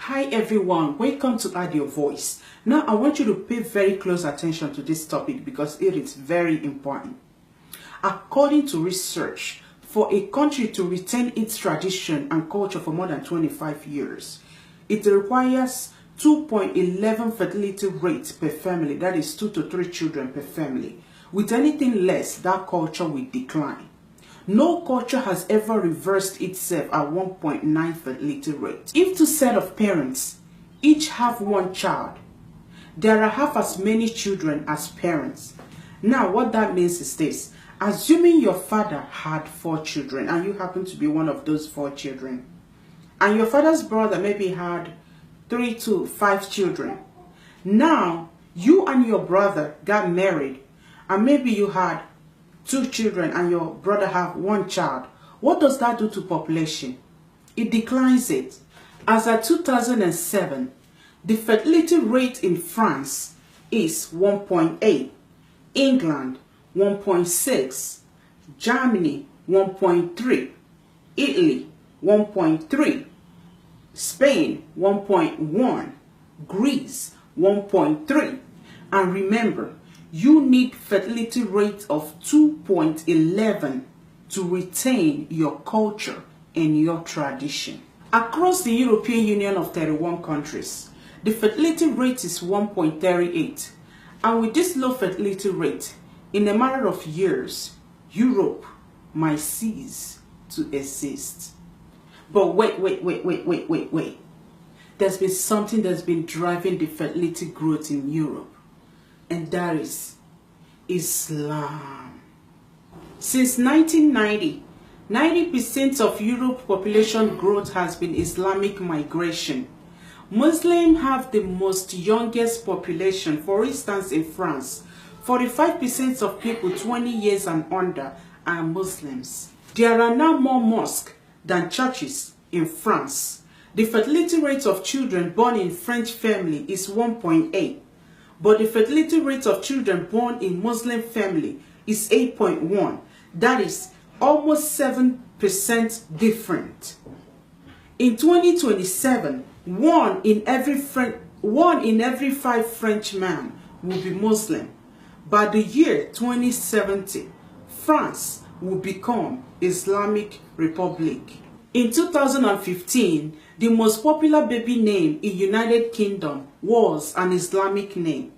Hi everyone, welcome to Add Your Voice. Now I want you to pay very close attention to this topic because it is very important. According to research, for a country to retain its tradition and culture for more than 25 years, it requires 2.11 fertility rate per family, that is 2 to 3 children per family. With anything less, that culture will decline. No culture has ever reversed itself at 1.9 fertility rate. If two set of parents each have one child, there are half as many children as parents. Now what that means is this: assuming your father had 4 children and you happen to be one of those 4 children, and your father's brother maybe had 3 to 5 children. Now you and your brother got married and maybe you had 2 children and your brother have 1 child. What does that do to population? It declines it. As at 2007, the fertility rate in France is 1.8, England 1.6, Germany 1.3, Italy 1.3, Spain 1.1, Greece 1.3. And remember, you need fertility rate of 2.11 to retain your culture and your tradition. Across the European Union of 31 countries, the fertility rate is 1.38. And with this low fertility rate, in a matter of years, Europe might cease to exist. But wait. There's been something that's been driving the fertility growth in Europe. And that is Islam. Since 1990, 90% of Europe population growth has been Islamic migration. Muslims have the most youngest population. For instance, in France, 45% of people 20 years and under are Muslims. There are now more mosques than churches in France. The fertility rate of children born in French family is 1.8. But the fertility rate of children born in Muslim family is 8.1. That is almost 7% different. In 2027, one in every 5 French men will be Muslim. By the year 2070, France will become Islamic Republic. In 2015, the most popular baby name in United Kingdom was an Islamic name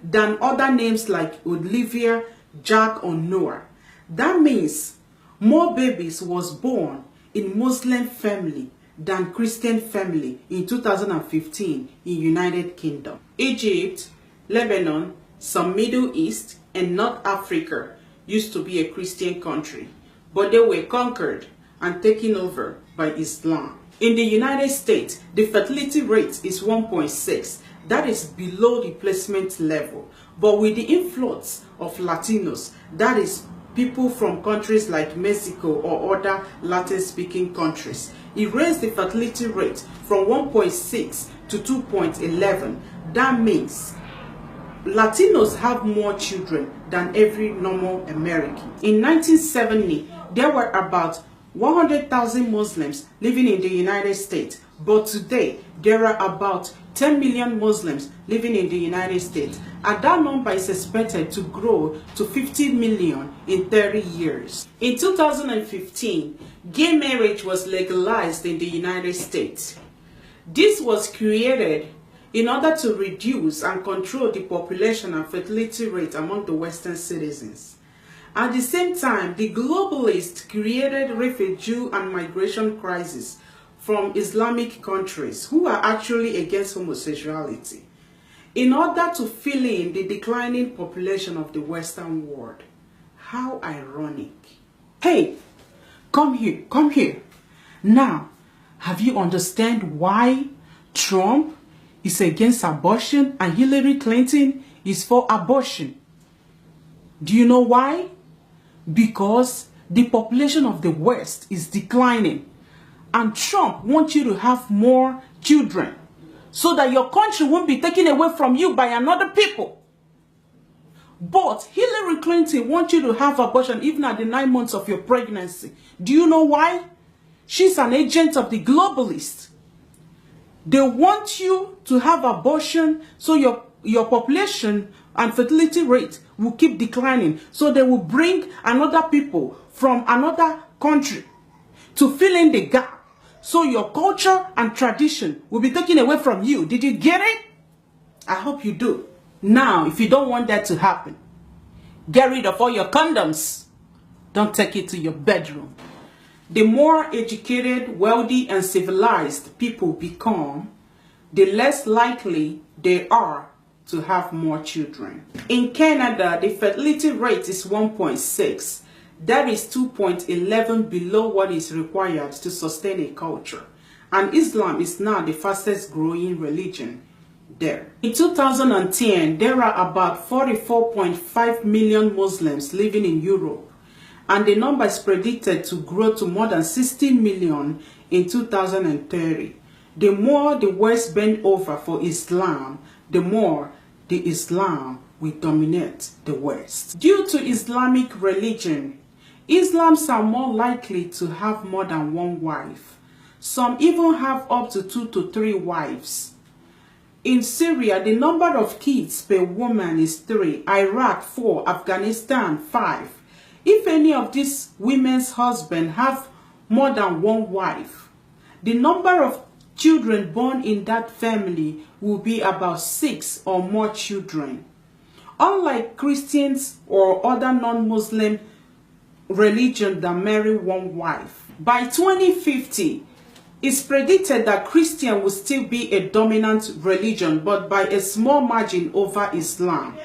than other names like Olivia, Jack, or Noah. That means more babies was born in Muslim family than Christian family in 2015 in United Kingdom. Egypt, Lebanon, some Middle East, and North Africa used to be a Christian country, but they were conquered and taken over by Islam. In the United States, the fertility rate is 1.6. That is below the placement level. But with the influx of Latinos, that is people from countries like Mexico or other Latin-speaking countries, it raised the fertility rate from 1.6 to 2.11. That means Latinos have more children than every normal American. In 1970, there were about 100,000 Muslims living in the United States, but today there are about 10 million Muslims living in the United States, and that number is expected to grow to 50 million in 30 years. In 2015, gay marriage was legalized in the United States. This was created in order to reduce and control the population and fertility rate among the Western citizens. At the same time, the globalists created refugee and migration crisis from Islamic countries who are actually against homosexuality in order to fill in the declining population of the Western world. How ironic. Hey, come here. Now, have you understand why Trump is against abortion and Hillary Clinton is for abortion? Do you know why? Because the population of the West is declining, and Trump wants you to have more children so that your country won't be taken away from you by another people. But Hillary Clinton wants you to have abortion even at the 9 months of your pregnancy. Do you know why? She's an agent of the globalists. They want you to have abortion so your population and fertility rate will keep declining. So they will bring another people from another country to fill in the gap. So your culture and tradition will be taken away from you. Did you get it? I hope you do. Now, if you don't want that to happen, get rid of all your condoms. Don't take it to your bedroom. The more educated, wealthy, and civilized people become, the less likely they are to have more children. In Canada, the fertility rate is 1.6. That is 2.11 below what is required to sustain a culture. And Islam is now the fastest growing religion there. In 2010, there are about 44.5 million Muslims living in Europe, and the number is predicted to grow to more than 60 million in 2030. The more the West bend over for Islam, the more the Islam will dominate the West. Due to Islamic religion, Islams are more likely to have more than one wife. Some even have up to 2 to 3 wives. In Syria, the number of kids per woman is 3, Iraq 4, Afghanistan 5. If any of these women's husbands have more than one wife, the number of children born in that family will be about 6 or more children. Unlike Christians or other non-Muslim religions that marry one wife. By 2050, it's predicted that Christian will still be a dominant religion, but by a small margin over Islam.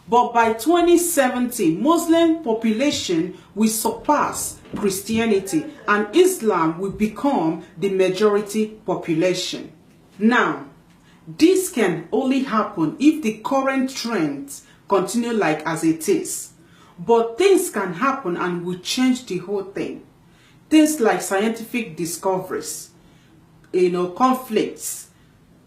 But by 2070, Muslim population will surpass Christianity and Islam will become the majority population. Now, this can only happen if the current trends continue like as it is. But things can happen and will change the whole thing. Things like scientific discoveries, conflicts,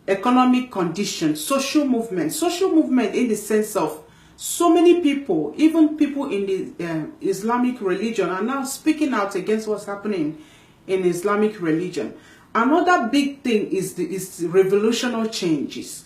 economic conditions, social movement in the sense of so many people, even people in the Islamic religion, are now speaking out against what's happening in Islamic religion. Another big thing is the revolutionary changes,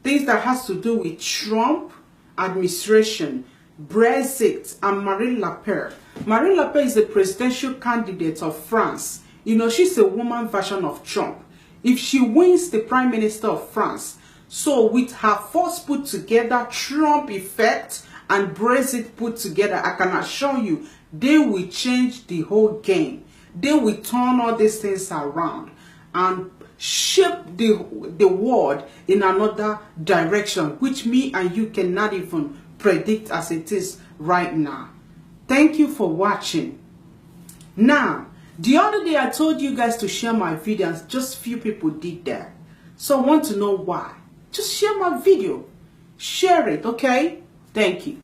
things that has to do with Trump administration, Brexit, and Marine Le Pen. Marine Le Pen is the presidential candidate of France. She's a woman version of Trump. If she wins the prime minister of France, so with her force put together, Trump effect and Brexit put together, I can assure you, they will change the whole game. They will turn all these things around and shape the world in another direction, which me and you cannot even predict as it is right now. Thank you for watching. Now, the other day I told you guys to share my videos, just few people did that. So I want to know why. Just share my video. Share it, okay? Thank you.